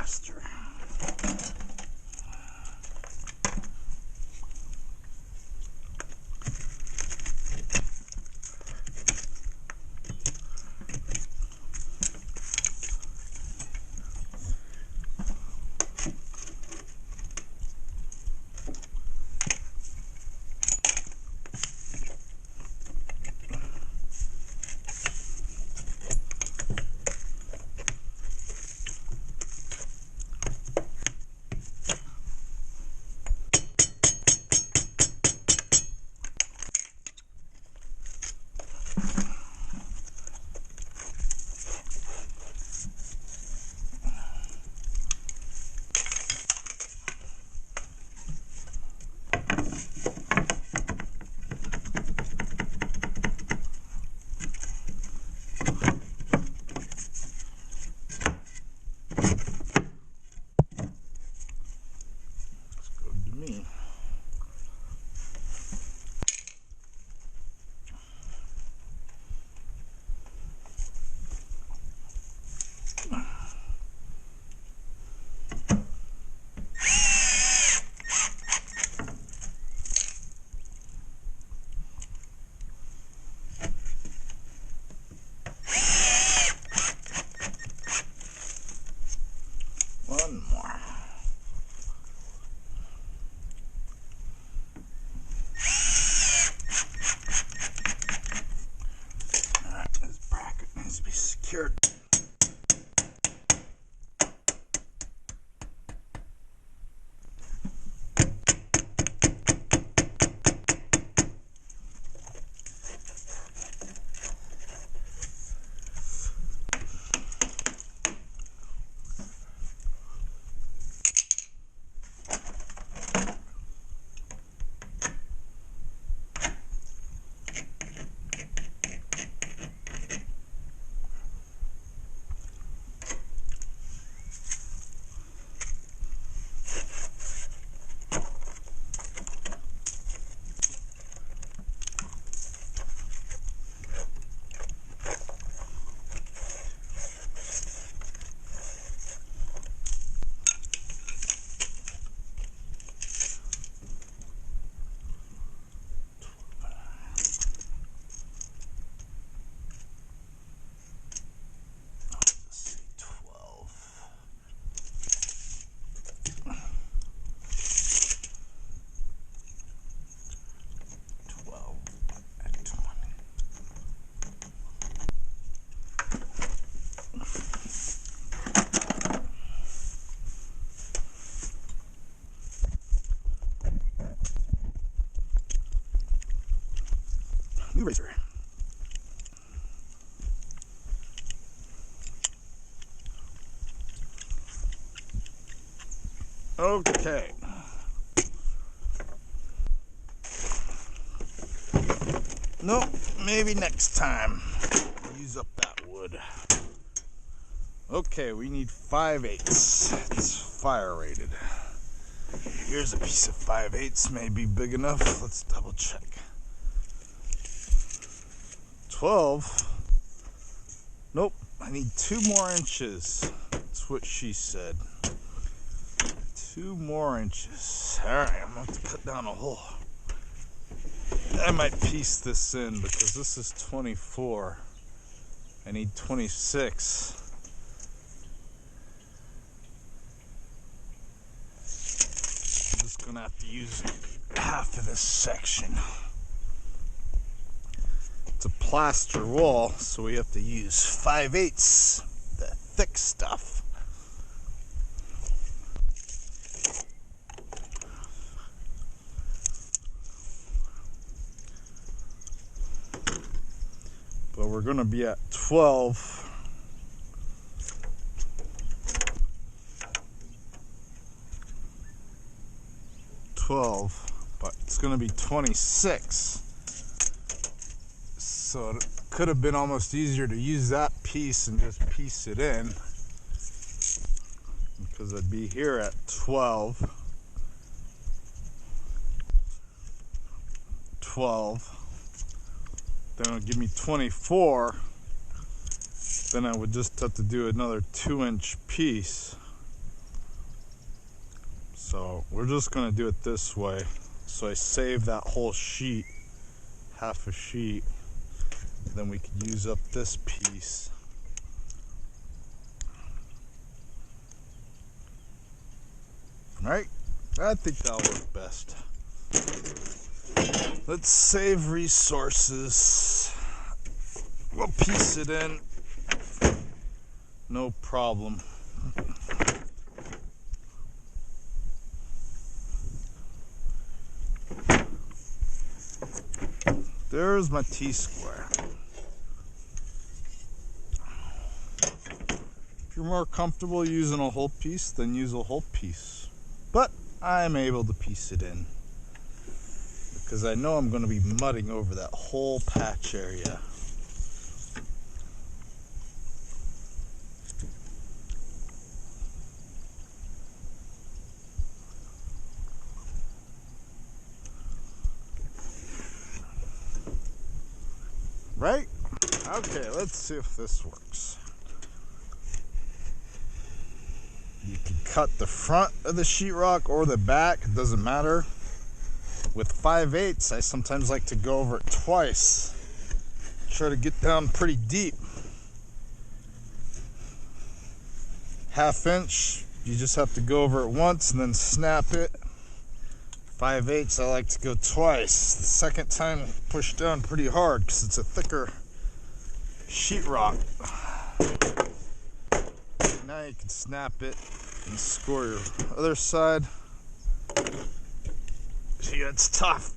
plaster. One more. Alright, this bracket needs to be secured. New razor. Okay. Nope, maybe next time. Use up that wood. Okay, we need 5/8. It's fire rated. Here's a piece of 5/8, may be big enough. Let's double check. 12. Nope, I need 2 more inches. That's what she said. 2 more inches. Alright, I'm going to have to cut down a hole. I might piece this in because this is 24. I need 26. I'm just going to have to use half of this section. It's a plaster wall, so we have to use 5/8, the thick stuff. But we're going to be at 12. But it's going to be 26. So it could have been almost easier to use that piece and just piece it in, because I'd be here at 12. Then it would give me 24. Then I would just have to do another 2-inch piece. So we're just gonna do it this way. So I save that whole sheet, half a sheet, then we could use up this piece. Right? I think that'll work best. Let's save resources. We'll piece it in. No problem. There's my T-square. If you're more comfortable using a whole piece, then use a whole piece. But I'm able to piece it in because I know I'm going to be mudding over that whole patch area. Right? Okay, let's see if this works. You can cut the front of the sheetrock or the back, it doesn't matter. With 5/8, I sometimes like to go over it twice. Try to get down pretty deep. 1/2 inch, you just have to go over it once and then snap it. 5/8, I like to go twice. The second time, push down pretty hard because it's a thicker sheetrock. Now you can snap it and score your other side. See, it's tough.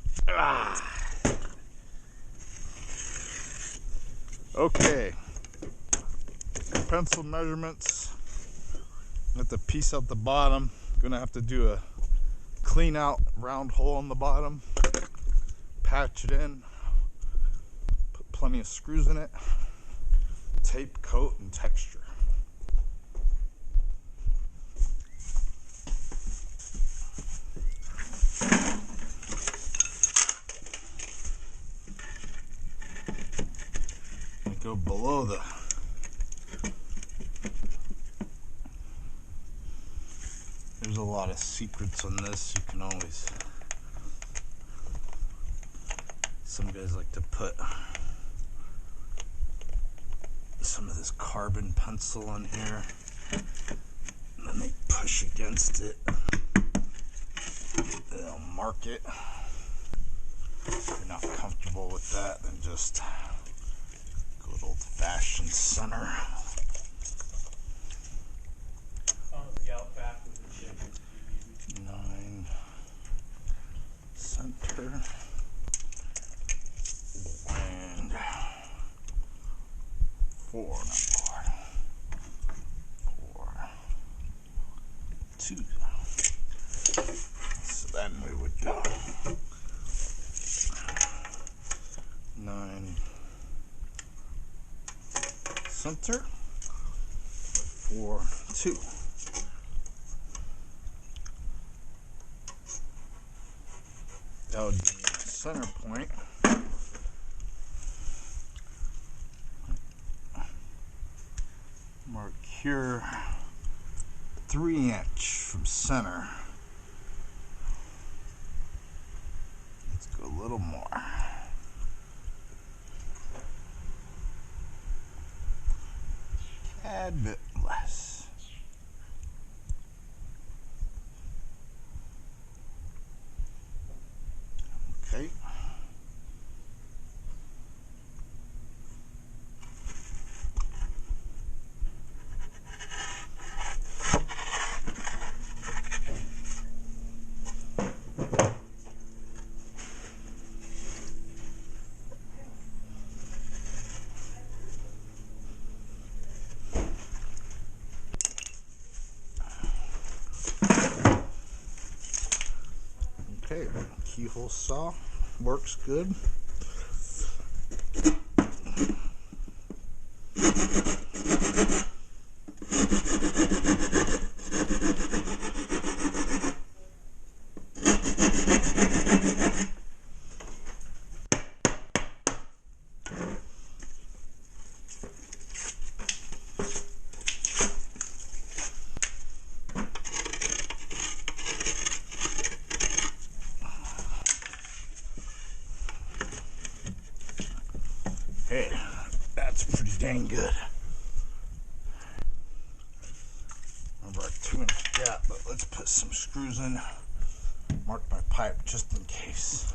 Okay. Pencil measurements. Got the piece out the bottom. Gonna have to do a clean out round hole in the bottom. Patch it in. Put plenty of screws in it. Tape, coat, and texture. Go below the there's a lot of secrets on this. You can always, some guys like to put some of this carbon pencil on here and then they push against it. They'll mark it. If you're not comfortable with that, then just good old-fashioned center. Out back with the chickens. 9 center and 4, 2. So then we would go 9 center, 4, 2. That would be the center point. Mark here 3 inch from center. Let's go a little more. Tad bit less. Okay. Okay, keyhole saw works good. dang good. Remember our 2-inch gap, but let's put some screws in. Mark my pipe just in case.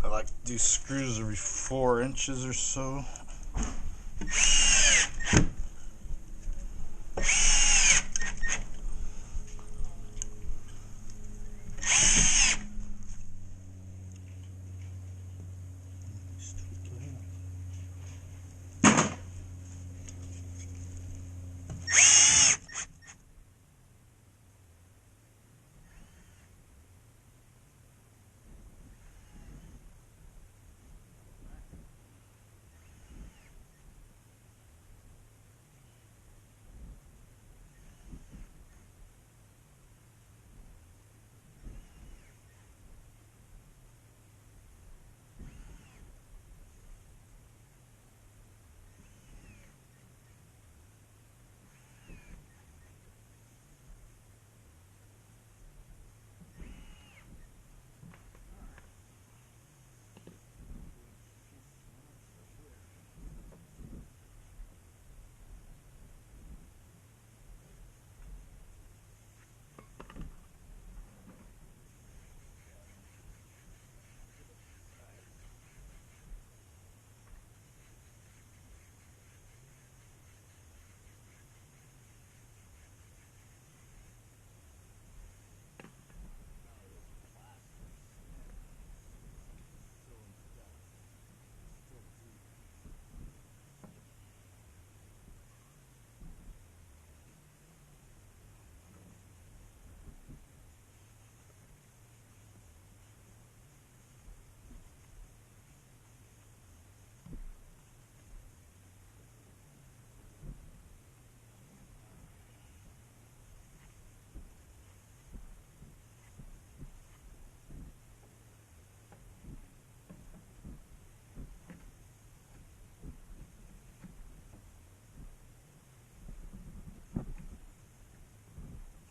I like to do screws every 4 inches or so.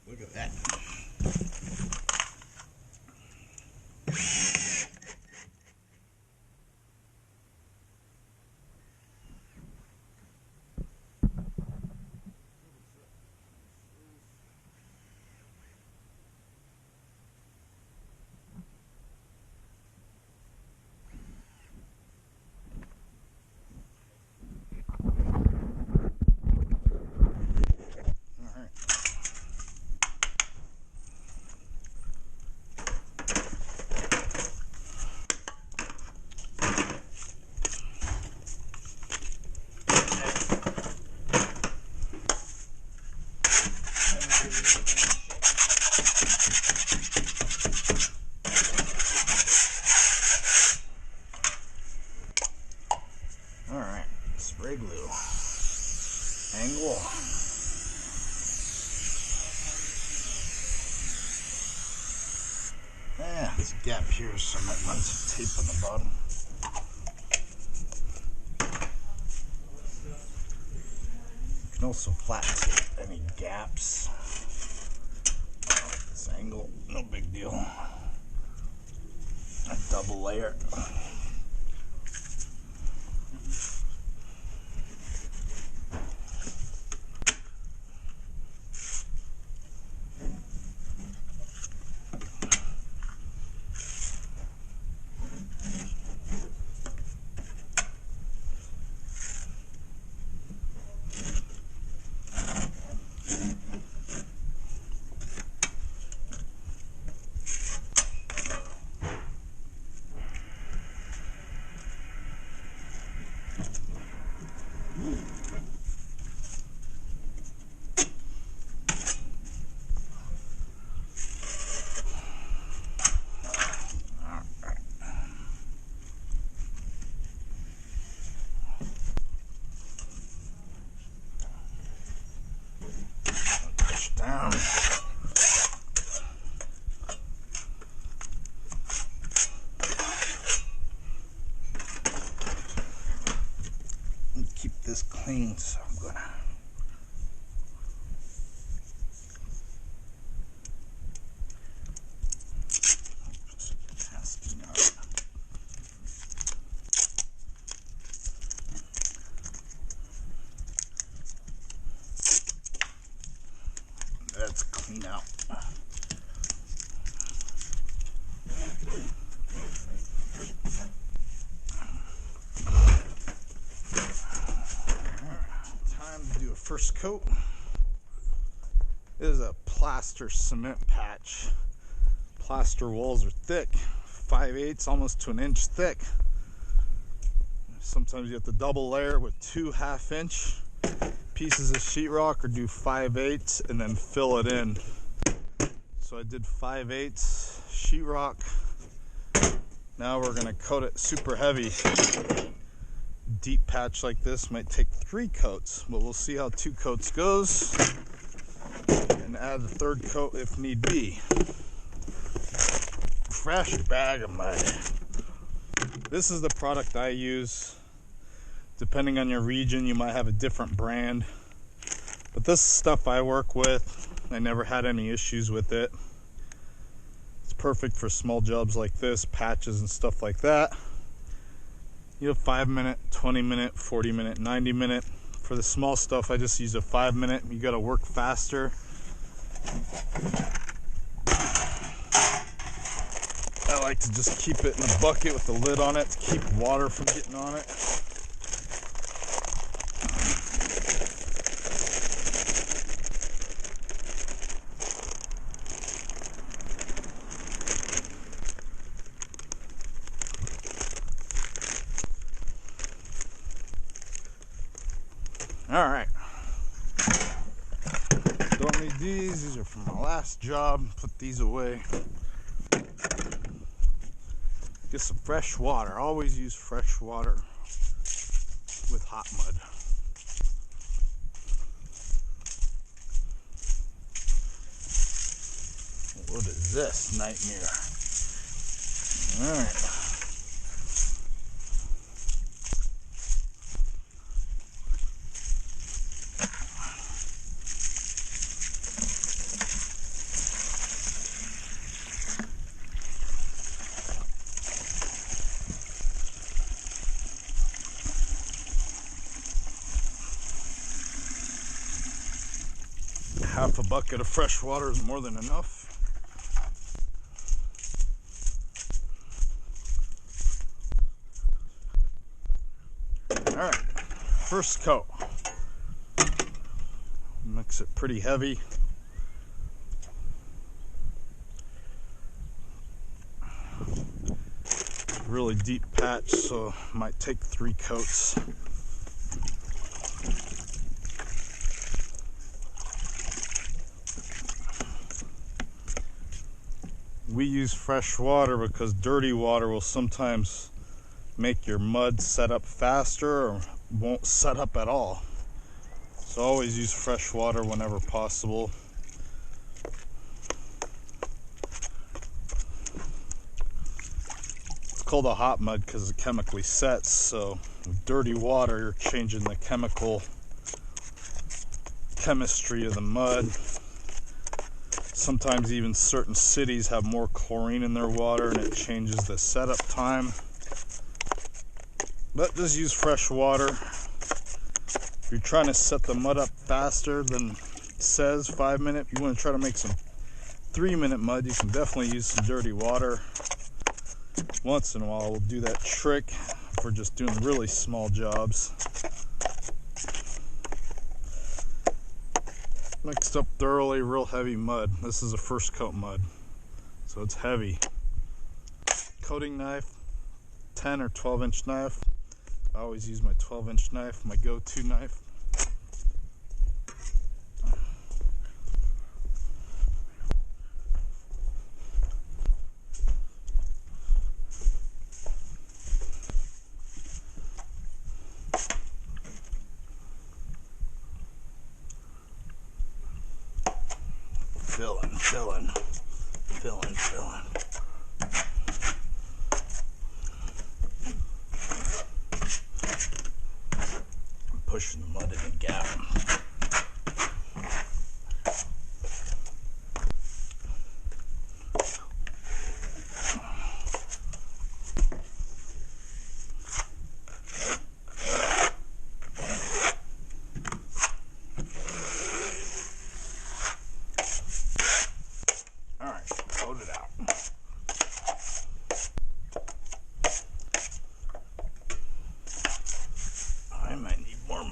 Look at that. Alright, spray glue. Angle. Yeah, there's a gap here, so I might run some tape on the bottom. You can also flat tape any gaps. This angle, no big deal. A double layer. Down. Keep this clean, so I'm gonna first coat is a plaster cement patch. Plaster walls are thick, 5/8, almost to an inch thick. Sometimes you have to double layer with 2 1/2-inch pieces of sheetrock, or do 5/8 and then fill it in. So I did 5/8 sheetrock. Now we're gonna coat it super heavy. Deep patch like this might take 3 coats, but we'll see how 2 coats goes and add a 3rd coat if need be. Fresh bag of mud. This is the product I use. Depending on your region, you might have a different brand, but this is stuff I work with. I never had any issues with it. It's perfect for small jobs like this, patches and stuff like that. You have 5-minute, 20-minute, 40-minute, 90-minute. For the small stuff, I just use a 5-minute. You gotta work faster. I like to just keep it in a bucket with the lid on it to keep water from getting on it. All right, don't need these are from my last job. Put these away. Get some fresh water. Always use fresh water with hot mud. What is this nightmare? All right. Half a bucket of fresh water is more than enough. All right, first coat. Mix it pretty heavy. Really deep patch, so might take 3 coats. We use fresh water because dirty water will sometimes make your mud set up faster or won't set up at all. So always use fresh water whenever possible. It's called a hot mud because it chemically sets, so with dirty water you're changing the chemistry of the mud. Sometimes even certain cities have more chlorine in their water and it changes the setup time. But just use fresh water. If you're trying to set the mud up faster than it says 5-minute, if you want to try to make some 3-minute mud, you can definitely use some dirty water. Once in a while we'll do that trick if we're just doing really small jobs. Mixed up thoroughly, real heavy mud. This is a first coat mud, so it's heavy. Coating knife, 10 or 12-inch knife. I always use my 12-inch knife, my go-to knife. Filling. Pushing the mud in the gap.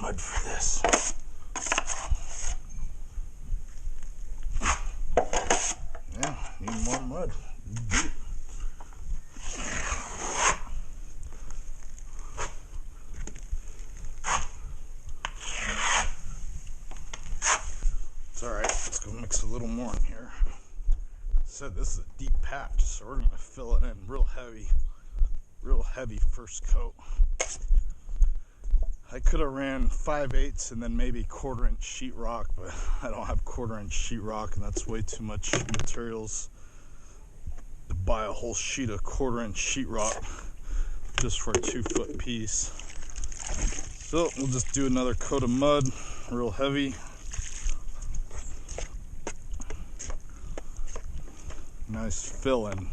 Mud for this. mix a little more in here. Said this is a deep patch, so we're gonna fill it in real heavy first coat. I could have ran 5/8 and then maybe 1/4 inch sheetrock, but I don't have 1/4 inch sheetrock, and that's way too much materials to buy a whole sheet of 1/4 inch sheetrock just for a 2-foot piece. So we'll just do another coat of mud, real heavy. Nice fill in.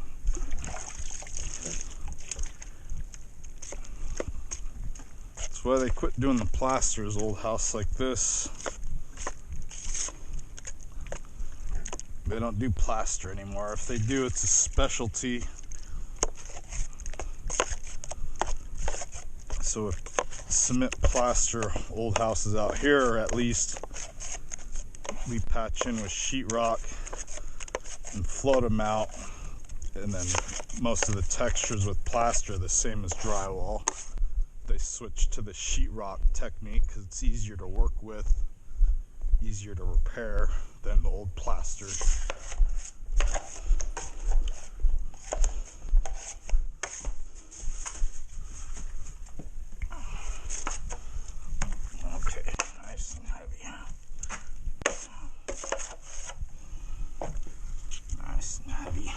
That's why they quit doing the plasters, old house like this. They don't do plaster anymore. If they do, it's a specialty. So if cement plaster old houses out here, at least we patch in with sheetrock and float them out, and then most of the textures with plaster are the same as drywall. They switch to the sheetrock technique because it's easier to work with, easier to repair than the old plaster. Okay, nice and heavy. Nice and heavy.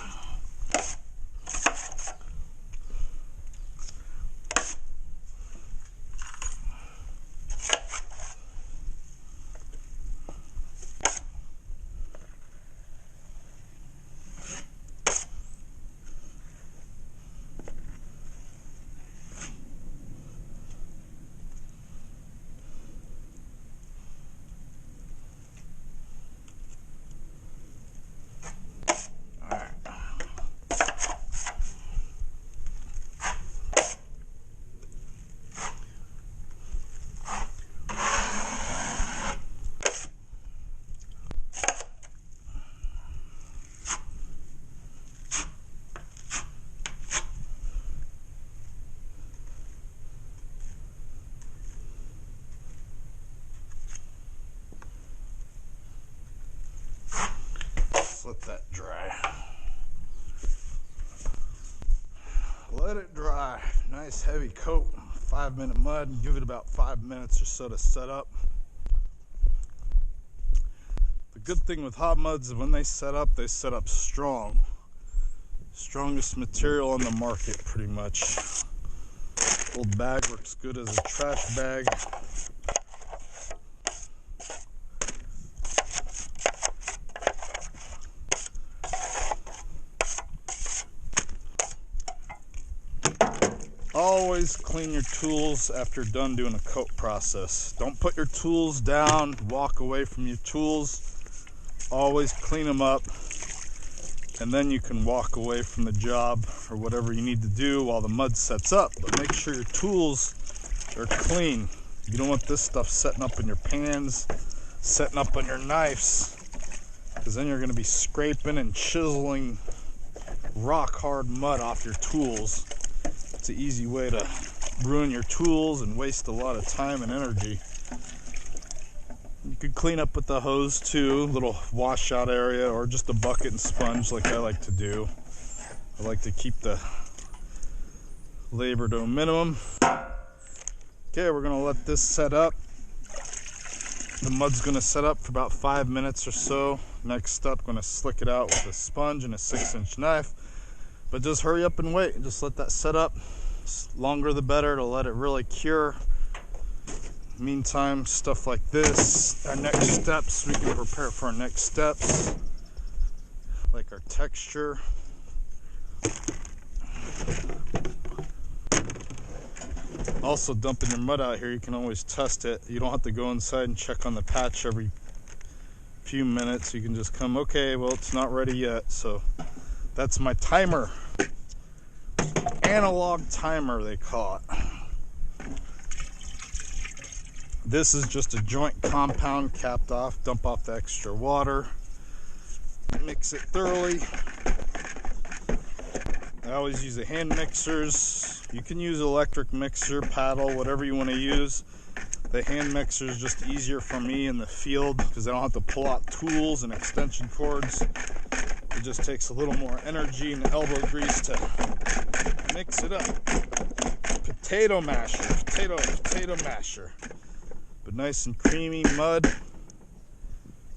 Let that dry. Let it dry. Nice heavy coat. 5-minute mud. Give it about 5 minutes or so to set up. The good thing with hot muds is when they set up strong. Strongest material on the market, pretty much. Old bag works good as a trash bag. Always clean your tools after done doing a coat process. Don't put your tools down, walk away from your tools. Always clean them up, and then you can walk away from the job or whatever you need to do while the mud sets up. But make sure your tools are clean. You don't want this stuff setting up in your pans, setting up on your knives, because then you're going to be scraping and chiseling rock hard mud off your tools. It's an easy way to ruin your tools and waste a lot of time and energy. You could clean up with the hose too, little washout area, or just a bucket and sponge like I like to do. I like to keep the labor to a minimum. Okay, we're gonna let this set up. The mud's gonna set up for about 5 minutes or so. Next up, gonna slick it out with a sponge and a 6-inch knife. But just hurry up and wait. Just let that set up. Longer the better to let it really cure. Meantime, stuff like this, our next steps, we can prepare for our next steps, like our texture. Also, dumping your mud out here, you can always test it. You don't have to go inside and check on the patch every few minutes. You can just come, okay, well, it's not ready yet. So that's my timer. Analog timer, they call it. This is just a joint compound capped off. Dump off the extra water. Mix it thoroughly. I always use the hand mixers. You can use electric mixer, paddle, whatever you want to use. The hand mixer is just easier for me in the field because I don't have to pull out tools and extension cords. It just takes a little more energy and elbow grease to mix it up. Potato masher. But nice and creamy mud.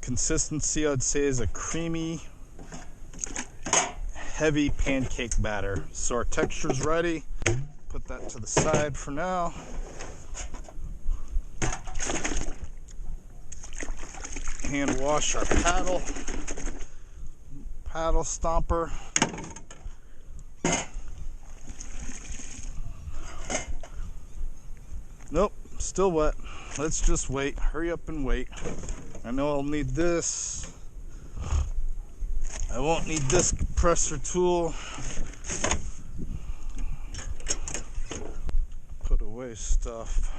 Consistency, I'd say, is a creamy, heavy pancake batter. So our texture's ready. Put that to the side for now. Hand wash our paddle stomper. Nope, still wet. Let's just wait. Hurry up and wait. I know I'll need this. I won't need this compressor tool. Put away stuff.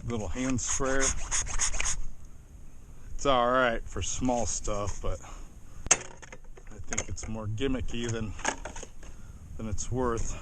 Little hand sprayer. It's alright for small stuff, but I think it's more gimmicky than it's worth.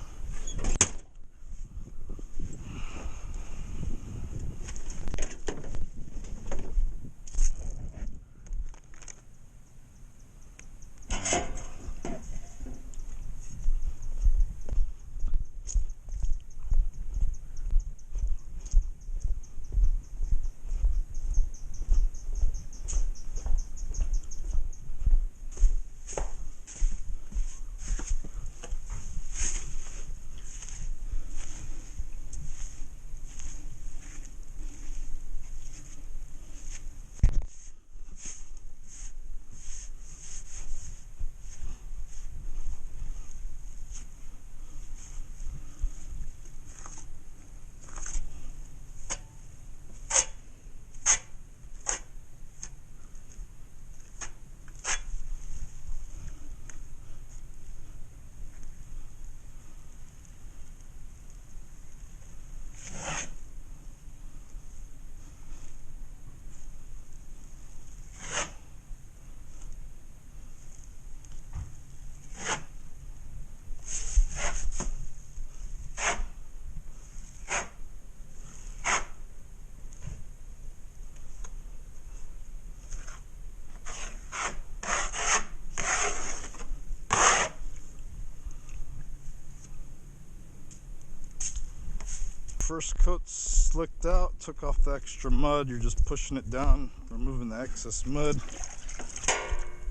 First coat slicked out, took off the extra mud. You're just pushing it down, removing the excess mud.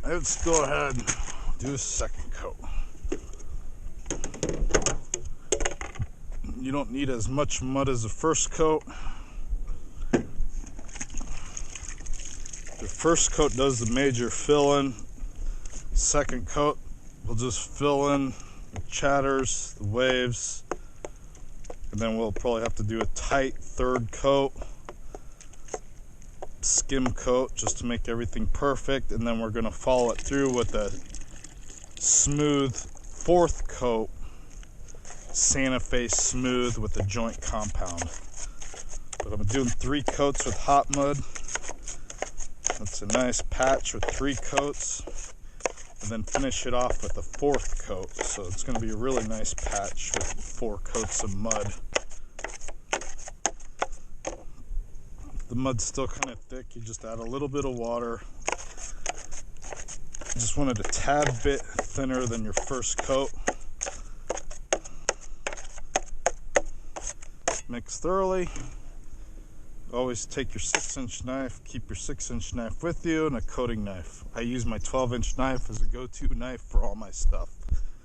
Let's go ahead and do a second coat. You don't need as much mud as the first coat. The first coat does the major fill-in. Second coat will just fill in the chatters, the waves, and then we'll probably have to do a tight third coat, skim coat, just to make everything perfect, and then we're going to follow it through with a smooth fourth coat, Santa Fe smooth with a joint compound. But I'm doing 3 coats with hot mud. That's a nice patch with 3 coats, and then finish it off with a 4th coat. So it's going to be a really nice patch with 4 coats of mud. If the mud's still kind of thick, you just add a little bit of water. You just want it a tad bit thinner than your first coat. Mix thoroughly. Always take your 6-inch knife, keep your 6-inch knife with you, and a coating knife. I use my 12-inch knife as a go-to knife for all my stuff.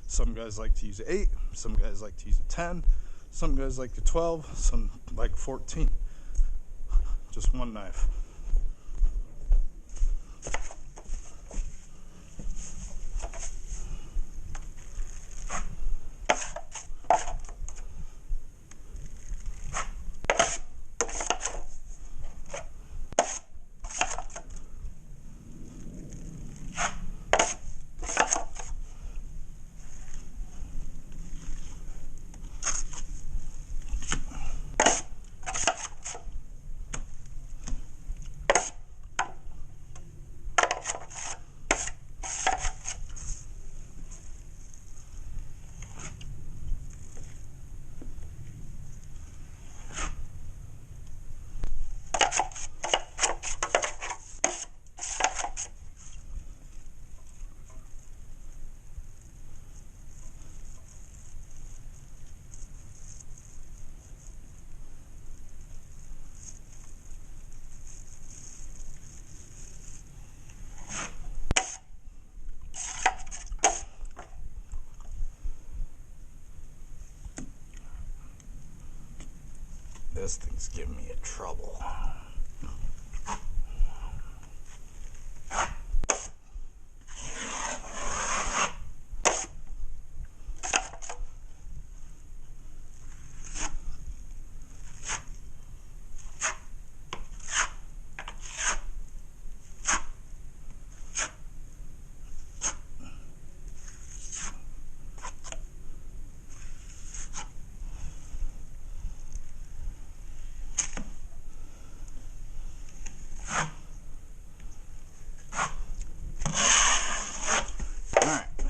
Some guys like to use 8, some guys like to use a 10, some guys like a 12, some like 14. Just one knife. This thing's giving me trouble.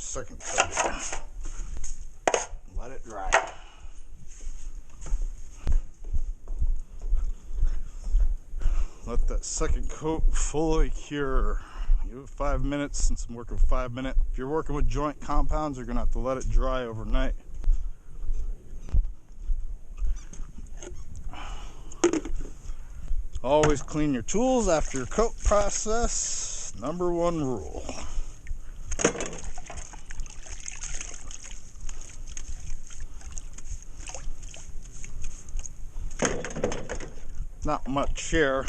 Second coat. Let it dry. Let that second coat fully cure. Give it 5 minutes. Since I'm working 5 minutes. If you're working with joint compounds, you're gonna have to let it dry overnight. Always clean your tools after your coat process. Number 1 rule. Not much here.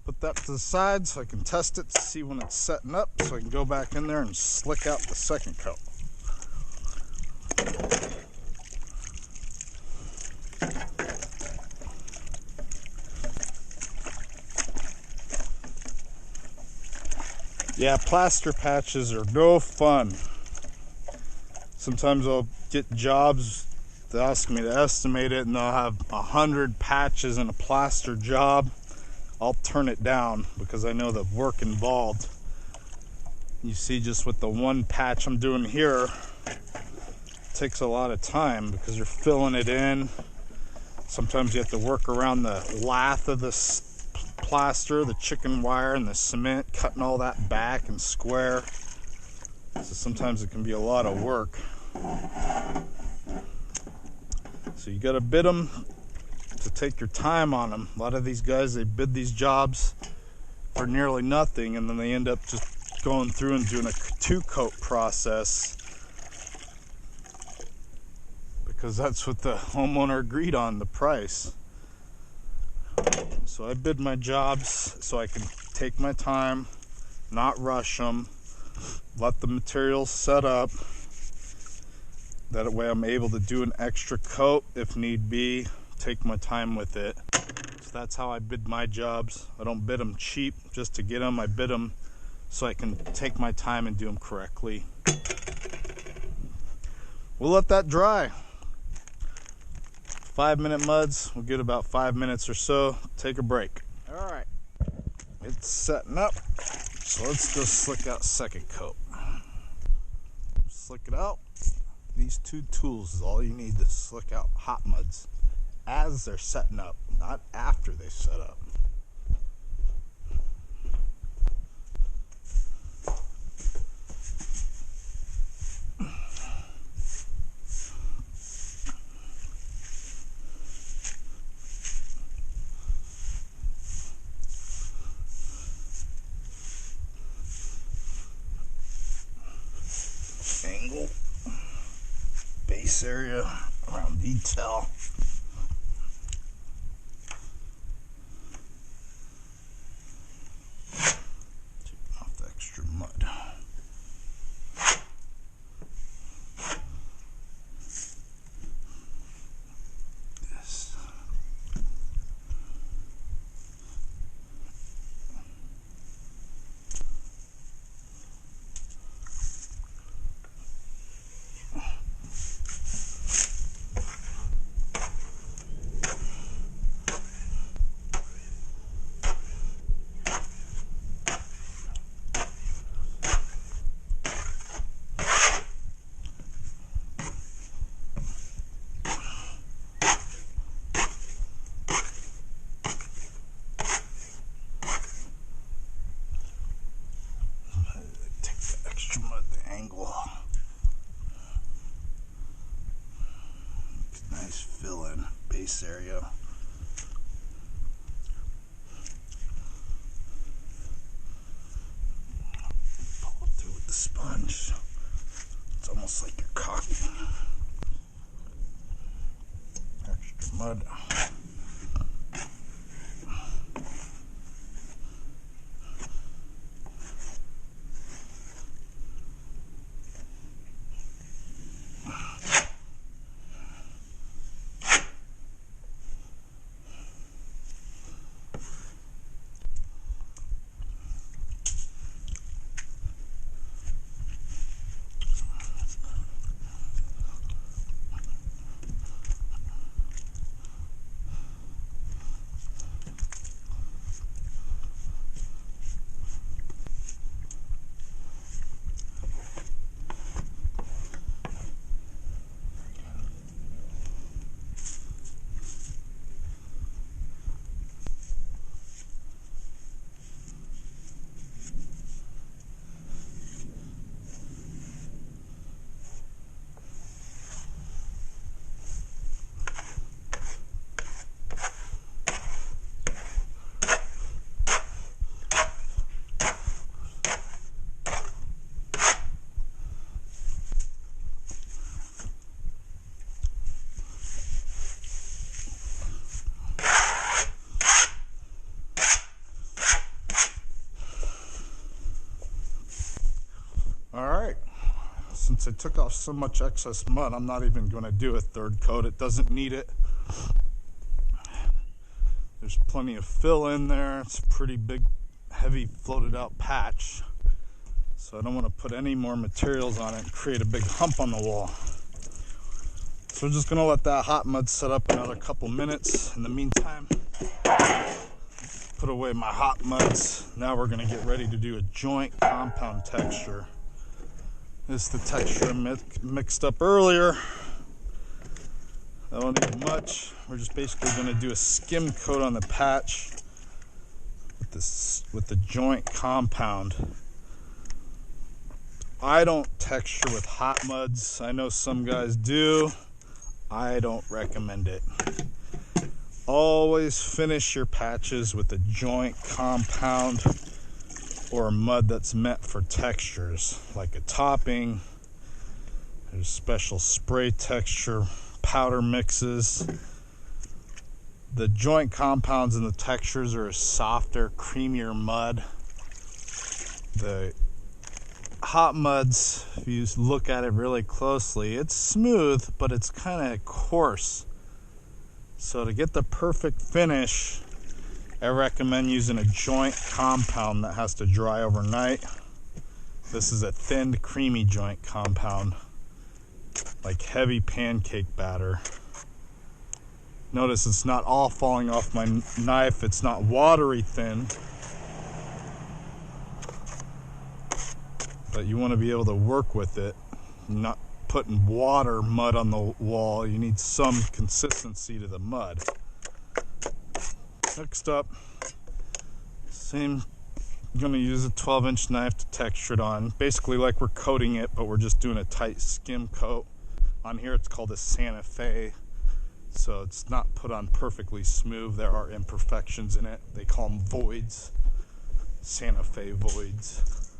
Put that to the side so I can test it to see when it's setting up, so I can go back in there and slick out the second coat. Yeah, plaster patches are no fun. Sometimes I'll get jobs, they ask me to estimate it, and they'll have 100 patches in a plaster job. I'll turn it down because I know the work involved. You see, just with the one patch I'm doing here, it takes a lot of time because you're filling it in. Sometimes you have to work around the lath of the plaster, the chicken wire and the cement, cutting all that back and square. So sometimes it can be a lot of work. So you got to bid them to take your time on them. A lot of these guys, they bid these jobs for nearly nothing, and then they end up just going through and doing a 2-coat process because that's what the homeowner agreed on, the price. So I bid my jobs so I can take my time, not rush them, let the materials set up. That way I'm able to do an extra coat if need be, take my time with it. So that's how I bid my jobs. I don't bid them cheap just to get them. I bid them so I can take my time and do them correctly. We'll let that dry. 5-minute muds, we'll get about 5 minutes or so, take a break. All right, it's setting up, so let's go slick out second coat. Slick it out. These 2 tools is all you need to slick out hot muds as they're setting up, not after they set up. Angle, base area, around detail. Taking off the extra mud. This. Angle. Nice fill in base area. Pull it through with the sponge. It's almost almost like you're caulking. Extra mud. Alright, since I took off so much excess mud, I'm not even going to do a third coat. It doesn't need it. There's plenty of fill in there. It's a pretty big, heavy, floated out patch. So I don't want to put any more materials on it and create a big hump on the wall. So we're just going to let that hot mud set up another couple minutes. In the meantime, put away my hot muds. Now we're going to get ready to do a joint compound texture. This is the texture I mixed up earlier. I don't need much. We're just basically going to do a skim coat on the patch with the joint compound. I don't texture with hot muds. I know some guys do. I don't recommend it. Always finish your patches with a joint compound or a mud that's meant for textures, like a topping. There's special spray texture powder mixes. The joint compounds and the textures are a softer, creamier mud. The hot muds, if you look at it really closely, it's smooth, but it's kind of coarse. So to get the perfect finish, I recommend using a joint compound that has to dry overnight. This is a thinned, creamy joint compound, like heavy pancake batter. Notice it's not all falling off my knife. It's not watery thin. But you want to be able to work with it, not putting mud on the wall. You need some consistency to the mud. Next up, I'm going to use a 12-inch knife to texture it on. Basically like we're coating it, but we're just doing a tight skim coat. On here it's called a Santa Fe, so it's not put on perfectly smooth. There are imperfections in it. They call them voids, Santa Fe voids.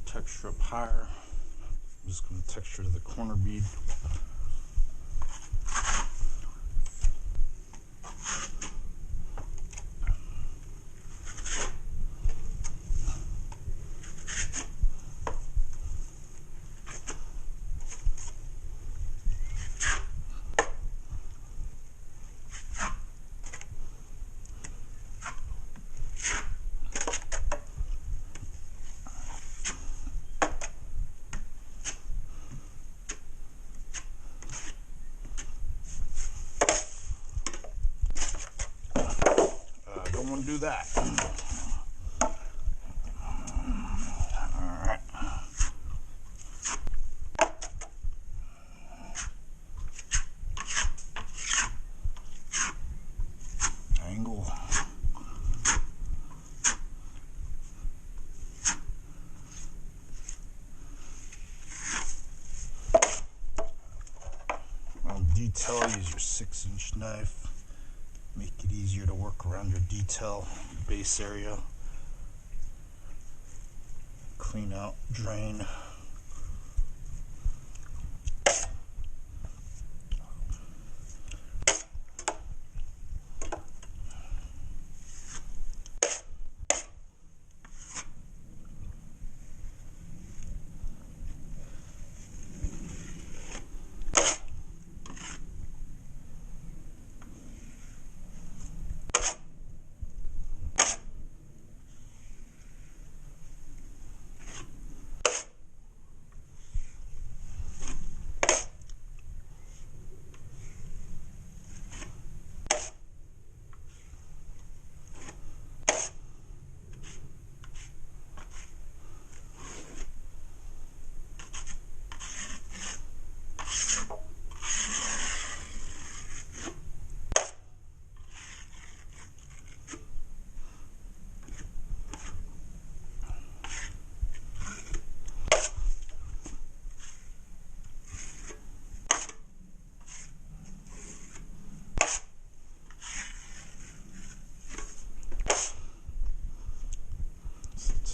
Texture up higher. I'm just going to texture to the corner bead. Do that. Alright. Angle. On detail, use your 6-inch knife. Make it easier to work around your detail, base area. clean out, drain.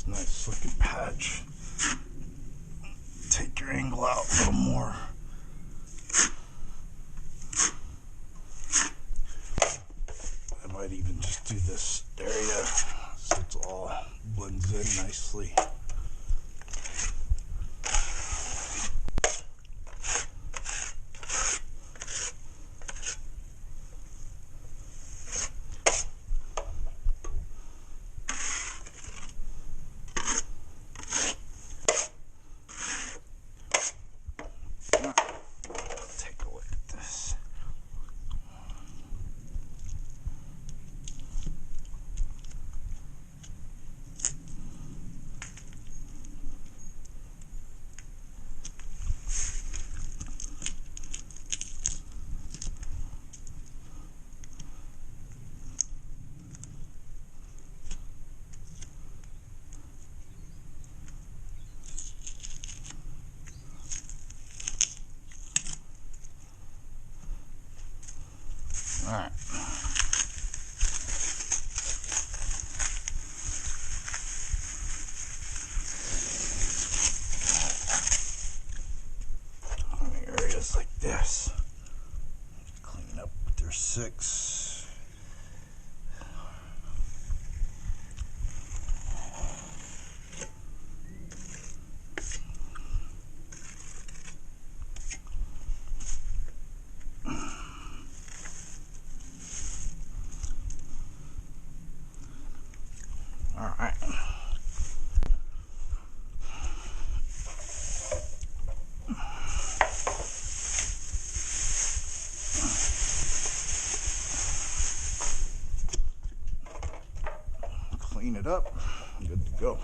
Nice looking patch. Take your angle out a little more. I might even just do this area so it all blends in nicely. All right. Areas like this, clean up with their 6. All right. Clean it up. Good to go.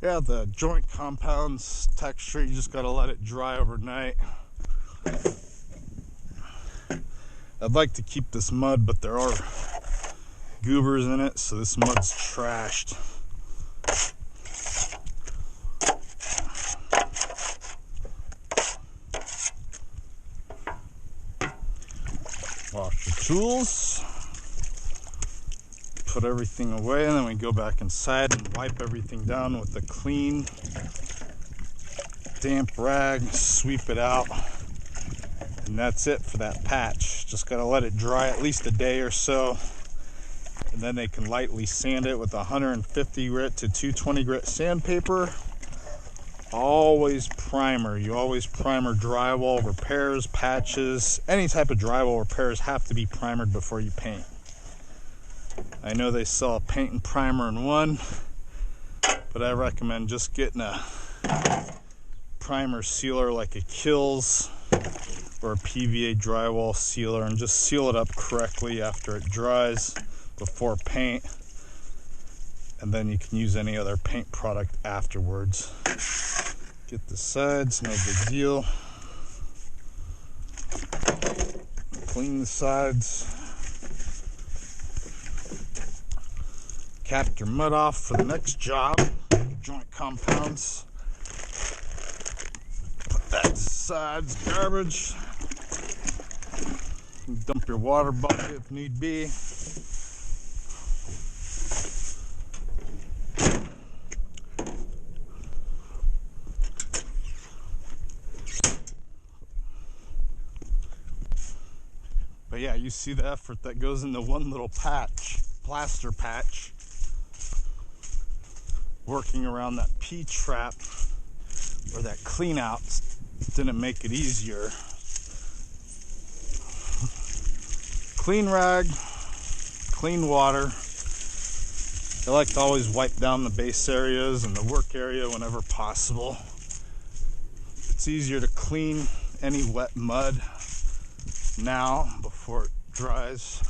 Yeah, the joint compounds texture, you just gotta let it dry overnight. I'd like to keep this mud, but there are goobers in it, so this mud's trashed. Wash your tools. Put everything away, and then we go back inside and wipe everything down with a clean, damp rag, sweep it out, and that's it for that patch. Just gotta let it dry at least a day or so, and then they can lightly sand it with 150 grit to 220 grit sandpaper. Always primer. You always primer drywall repairs, patches, any type of drywall repairs have to be primered before you paint. I know they sell a paint and primer in one, but I recommend just getting a primer sealer like a Kills or a PVA drywall sealer and just seal it up correctly after it dries before paint, and then you can use any other paint product afterwards. Get the sides, no big deal. Clean the sides. cap your mud off for the next job. Joint compounds. Put that to the side, it's garbage. Dump your water bucket if need be. But yeah, you see the effort that goes into one little patch, plaster patch, working around that P-trap, or that clean out didn't make it easier. Clean rag, clean water. I like to always wipe down the base areas and the work area whenever possible. It's easier to clean any wet mud now before it dries.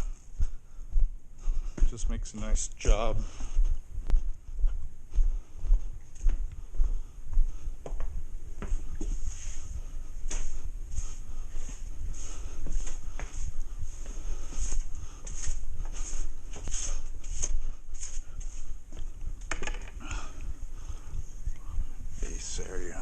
Just makes a nice job. Base area.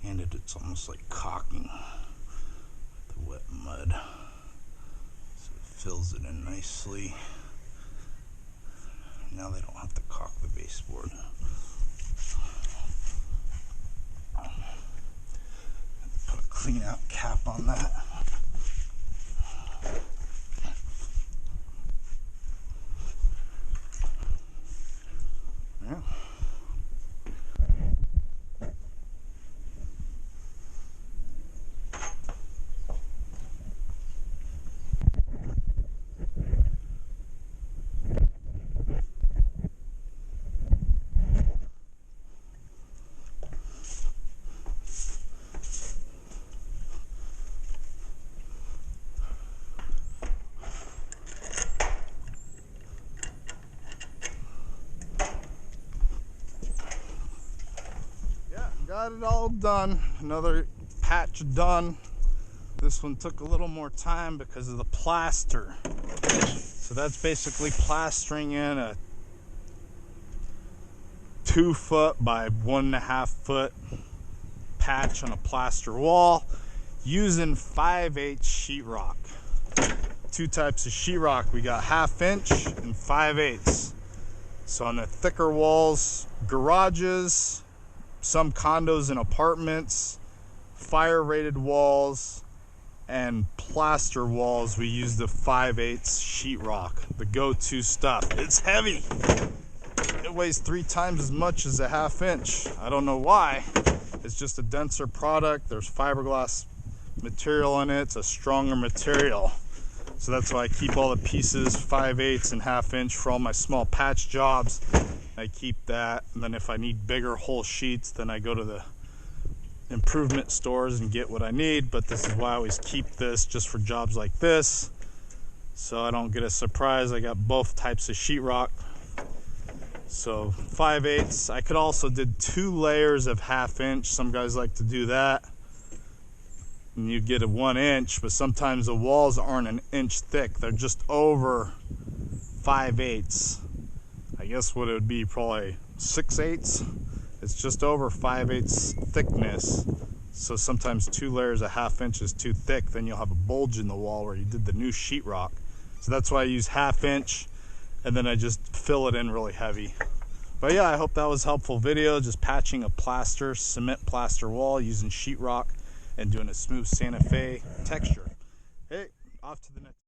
And it's almost like caulking the wet mud, so it fills it in nicely. Now they don't have to caulk the baseboard. Put a clean out cap on that. Yeah. Got it all done. Another patch done. This one took a little more time because of the plaster. So that's basically plastering in a 2 foot by 1.5 foot patch on a plaster wall using 5/8 sheetrock. Two types of sheetrock. We got 1/2 inch and 5/8. So on the thicker walls, garages, some condos and apartments, fire rated walls, and plaster walls, we use the 5/8 sheetrock, the go-to stuff. It's heavy. It weighs 3 times as much as a 1/2 inch. I don't know why. It's just a denser product. There's fiberglass material in it. It's a stronger material. So that's why I keep all the pieces 5/8 and 1/2 inch for all my small patch jobs. I keep that, and then if I need bigger whole sheets, then I go to the improvement stores and get what I need. But this is why I always keep this, just for jobs like this, so I don't get a surprise. I got both types of sheetrock. So 5/8. I could also did 2 layers of 1/2 inch. Some guys like to do that, and you get a 1 inch, but sometimes the walls aren't an inch thick. They're just over 5/8. I guess what it would be, probably 6/8. It's just over 5/8 thickness. So sometimes 2 layers of 1/2 inch is too thick. Then you'll have a bulge in the wall where you did the new sheetrock. So that's why I use 1/2 inch, and then I just fill it in really heavy. But yeah, I hope that was a helpful video. Just patching a plaster, cement plaster wall using sheetrock and doing a smooth Santa Fe texture. Hey, off to the next.